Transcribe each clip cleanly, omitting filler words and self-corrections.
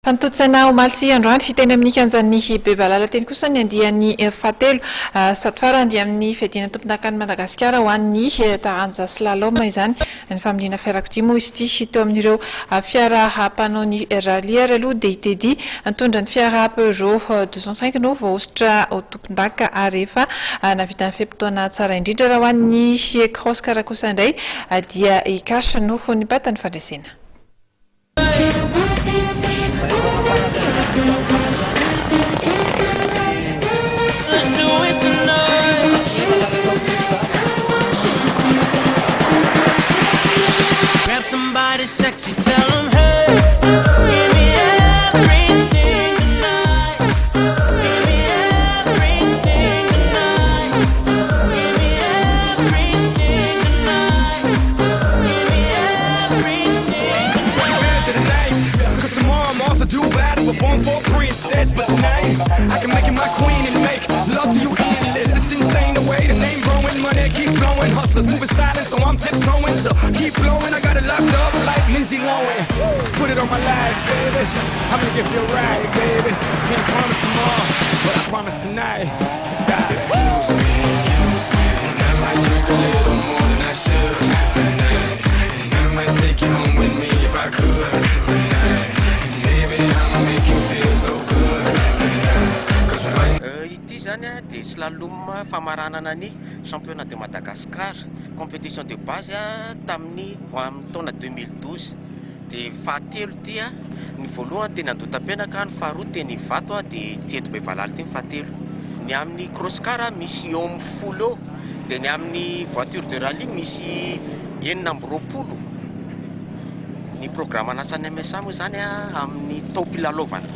Fantotsaina omaly sy androany fiteny amin'ny kianjan'ny Bevalala teny kosa ny andian'ny fahatelo sady fara andia amin'ny fiadiana tompon'akan'i Madagasikara ho an'ny taranja slalom izany ny famelina fiarakodia moa izy ity teo amin'ireo fiara mpanao ny rally ary aloha dia itedy nitondra ny fiara Peugeot 205 no voaositra ho tompon-daka ary efa navita ny fepitaona tsara indrindra raha ho an'ny cross kara kosa indray dia ikasha no nibata ny fandraisana. Grab somebody sexy, tell them hey, give me everything tonight, give me everything tonight, give me everything tonight, give me everything tonight. To the night, cause tomorrow I'm off to Dubai to perform for a princess, but tonight I can make you my queen and make love to you endless. It's insane the way the name growing, money keep flowing, hustlers moving silent, so I'm tiptoeing, so keep blowing. I got it locked up like Lindsay Lohan. Put it on my life, baby. I'm gonna give you a ride, baby. Can't promise tomorrow, but I promise tonight. God. Excuse me, and I might drink a little more than I should tonight. And I might take you home with me if I could tonight. And baby, I'ma make you feel so good tonight. Cause ity zany dia slalom famaranana ny championnat de Madagascar, compétition de base tamin'ny taona 2012 dia fahatelo ity ny voalohany teny Andotam-penaka, ny faharoa teny Ivato dia teto Bevalala teny fahatelo. Ny amin'ny cross car misy eo amin'ny 10 dia ny amin'ny voiture de rallye misy 920. Ny programme anasan'ny MSA moa zany amin'ny taopilalovana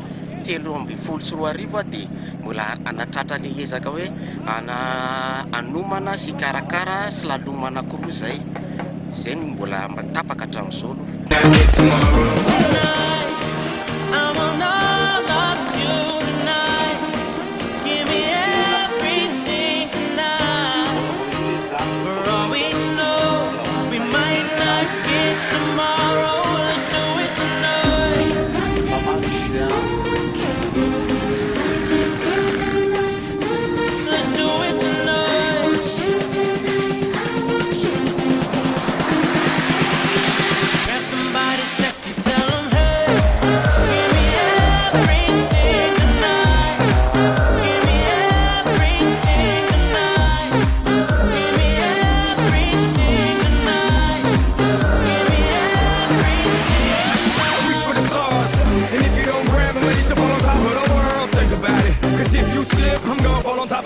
320 dia mbola anatratra le ezaka hoe anomana sy karakara slalom anankiroa zay ny mbola matapaka hatramin'izao.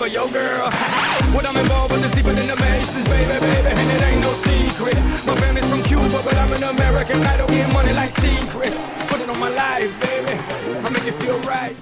Yo girl, what I'm involved with is deeper than the Masons, baby, and it ain't no secret. My family's from Cuba, but I'm an American. I don't get money like secrets. Put it on my life, baby, I'll make you feel right.